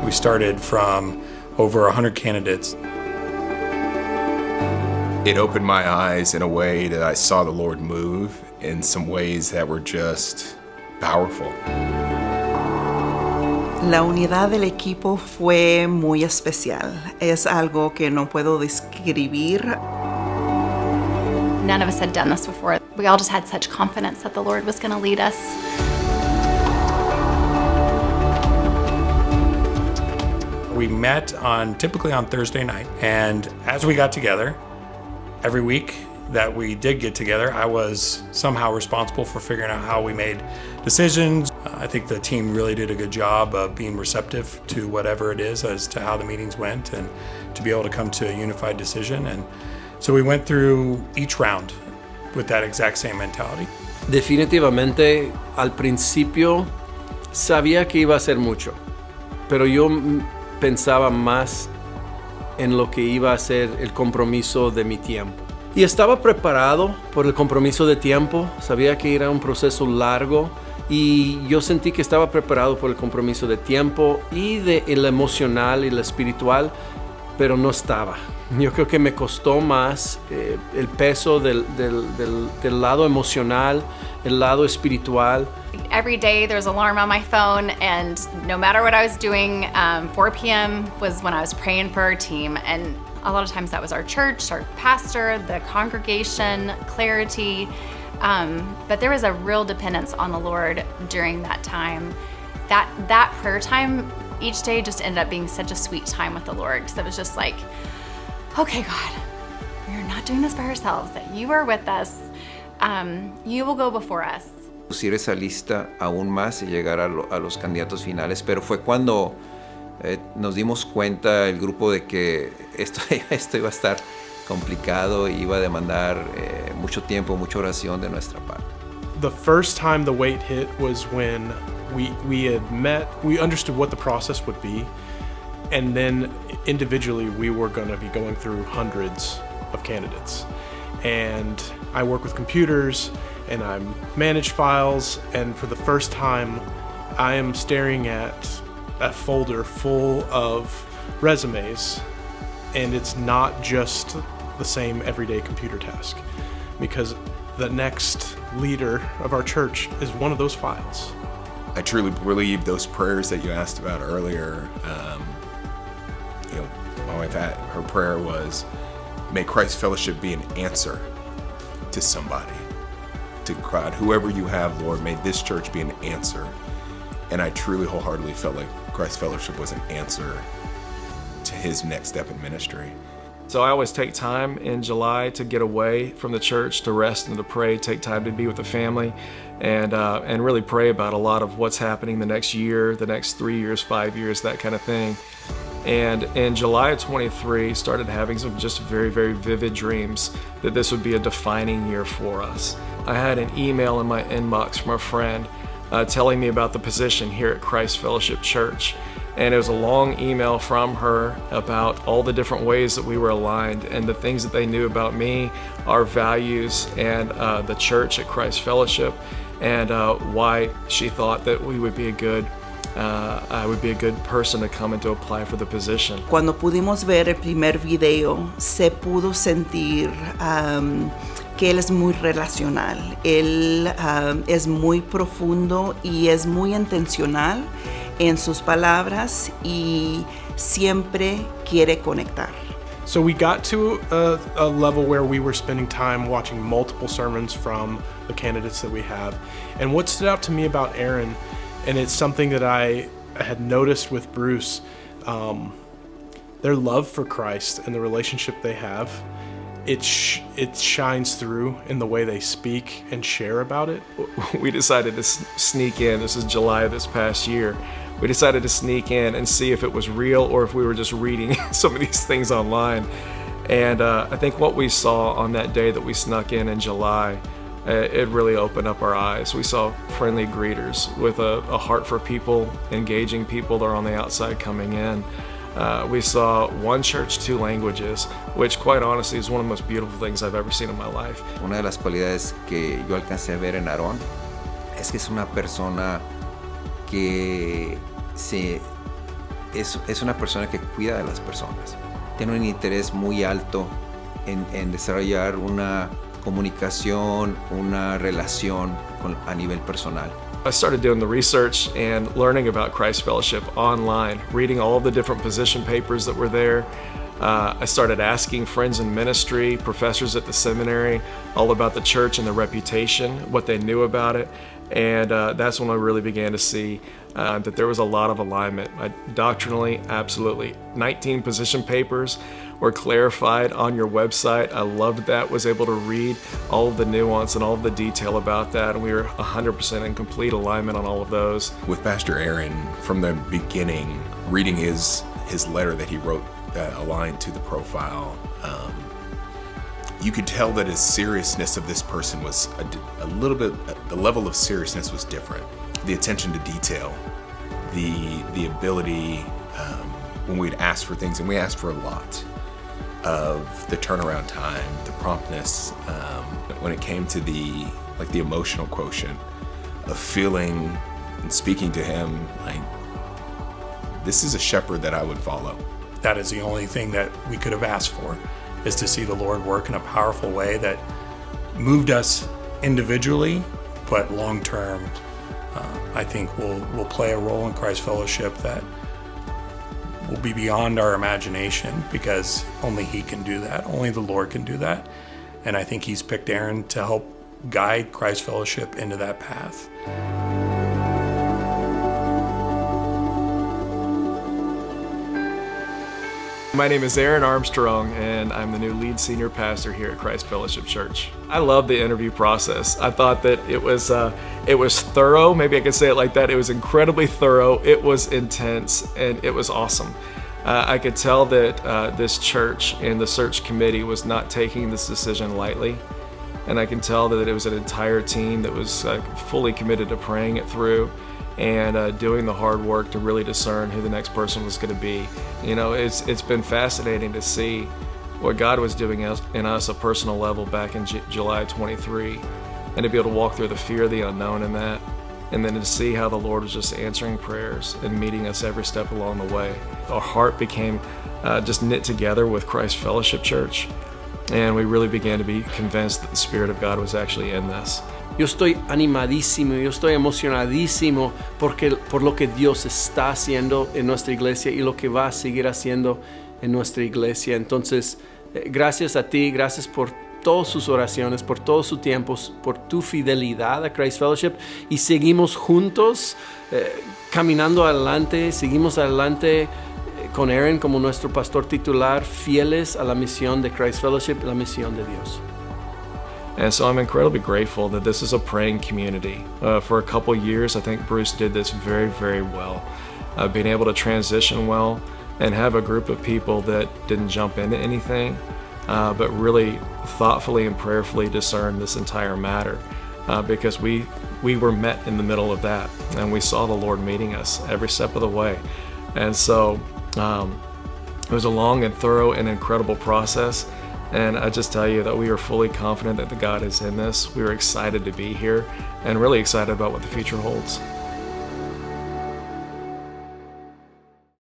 We started from over 100 candidates. It opened my eyes in a way that I saw the Lord move in some ways that were just powerful. La unidad del equipo fue muy especial. Es algo que no puedo describir. None of us had done this before. We all just had such confidence that the Lord was going to lead us. We met typically on Thursday night, and as we got together, every week that we did get together, I was somehow responsible for figuring out how we made decisions. I think the team really did a good job of being receptive to whatever it is as to how the meetings went and to be able to come to a unified decision. And so we went through each round with that exact same mentality. Definitivamente, al principio sabía que iba a ser mucho, pero yo pensaba más en lo que iba a ser el compromiso de mi tiempo. Y estaba preparado por el compromiso de tiempo, sabía que era un proceso largo y yo sentí que estaba preparado por el compromiso de tiempo y de el emocional y el espiritual, pero no estaba. Yo creo que me costó más el peso del lado emocional, el lado espiritual. Every day there's an alarm on my phone, and no matter what I was doing, 4 p.m. was when I was praying for our team. And a lot of times that was our church, our pastor, the congregation, clarity. But there was a real dependence on the Lord during that time. That prayer time each day just ended up being such a sweet time with the Lord, because it was just like, okay, God, we're not doing this by ourselves, that you are with us. You will go before us. Reducir esa lista aún más y llegar a los candidatos finales, pero fue cuando nos dimos cuenta el grupo de que esto iba a estar complicado y iba a demandar mucho tiempo, mucha oración de nuestra parte. The first time the weight hit was when we had met, we understood what the process would be, and then individually we were going to be going through hundreds of candidates. And I work with computers and I manage files, and for the first time I am staring at a folder full of resumes, and it's not just the same everyday computer task, because the next leader of our church is one of those files. I truly believe those prayers that you asked about earlier, my wife, her prayer was, may Christ Fellowship be an answer to somebody, to God, whoever you have, Lord, may this church be an answer. And I truly wholeheartedly felt like Christ Fellowship was an answer to his next step in ministry. So I always take time in July to get away from the church, to rest and to pray, take time to be with the family, and really pray about a lot of what's happening the next year, the next 3 years, 5 years, that kind of thing. And in July of 23, started having some just very, very vivid dreams that this would be a defining year for us. I had an email in my inbox from a friend telling me about the position here at Christ Fellowship Church. And it was a long email from her about all the different ways that we were aligned and the things that they knew about me, our values, and the church at Christ Fellowship, and why she thought that we would be I would be a good person to come and to apply for the position. Cuando pudimos ver el primer video, se pudo sentir que él es muy relacional. Él es muy profundo y es muy intencional en sus palabras y siempre quiere conectar. So we got to a level where we were spending time watching multiple sermons from the candidates that we have. And what stood out to me about Aaron, and it's something that I had noticed with Bruce, their love for Christ and the relationship they have, it shines through in the way they speak and share about it. We decided to sneak in. This is July of this past year. We decided to sneak in and see if it was real or if we were just reading some of these things online. And I think what we saw on that day that we snuck in July, it really opened up our eyes. We saw friendly greeters with a heart for people, engaging people that are on the outside coming in. We saw one church, 2 languages, which quite honestly is one of the most beautiful things I've ever seen in my life. Una de las cualidades que yo alcancé a ver en Aarón es que es una persona que se es una persona que cuida de las personas. Tiene un interés muy alto en desarrollar una comunicación, una relación a nivel personal. I started doing the research and learning about Christ Fellowship online, reading all of the different position papers that were there. I started asking friends in ministry, professors at the seminary, all about the church and the reputation, what they knew about it. And that's when I really began to see that there was a lot of alignment. Doctrinally, absolutely. 19 position papers were clarified on your website. I loved that, was able to read all of the nuance and all of the detail about that, and we were 100% in complete alignment on all of those. With Pastor Aaron, from the beginning, reading his letter that he wrote aligned to the profile, you could tell that his seriousness of this person was a little bit, the level of seriousness was different. The attention to detail, the ability, when we'd ask for things, and we asked for a lot, of the turnaround time, the promptness, when it came to the emotional quotient of feeling and speaking to him, like, this is a shepherd that I would follow. That is the only thing that we could have asked for, is to see the Lord work in a powerful way that moved us individually, but long term, I think will play a role in Christ Fellowship that will be beyond our imagination, because only He can do that. Only the Lord can do that. And I think He's picked Aaron to help guide Christ Fellowship into that path. My name is Aaron Armstrong, and I'm the new lead senior pastor here at Christ Fellowship Church. I love the interview process. I thought that it was thorough. Maybe I could say it like that. It was incredibly thorough. It was intense, and it was awesome. I could tell that this church and the search committee was not taking this decision lightly, and I can tell that it was an entire team that was fully committed to praying it through and doing the hard work to really discern who the next person was going to be. You know, it's been fascinating to see what God was doing in us a personal level back in July 23, and to be able to walk through the fear of the unknown in that, and then to see how the Lord was just answering prayers and meeting us every step along the way. Our heart became just knit together with Christ Fellowship Church, and we really began to be convinced that the Spirit of God was actually in this. Yo estoy animadísimo, yo estoy emocionadísimo por lo que Dios está haciendo en nuestra iglesia y lo que va a seguir haciendo en nuestra iglesia. Entonces, gracias a ti, gracias por todas sus oraciones, por todo su tiempo, por tu fidelidad a Christ Fellowship, y seguimos juntos caminando adelante, seguimos adelante con Aaron como nuestro pastor titular, fieles a la misión de Christ Fellowship, la misión de Dios. And so I'm incredibly grateful that this is a praying community. For a couple years, I think Bruce did this very, very well. Being able to transition well and have a group of people that didn't jump into anything, but really thoughtfully and prayerfully discern this entire matter, because we were met in the middle of that, and we saw the Lord meeting us every step of the way. And so it was a long and thorough and incredible process. And I just tell you that we are fully confident that the God is in this. We are excited to be here and really excited about what the future holds.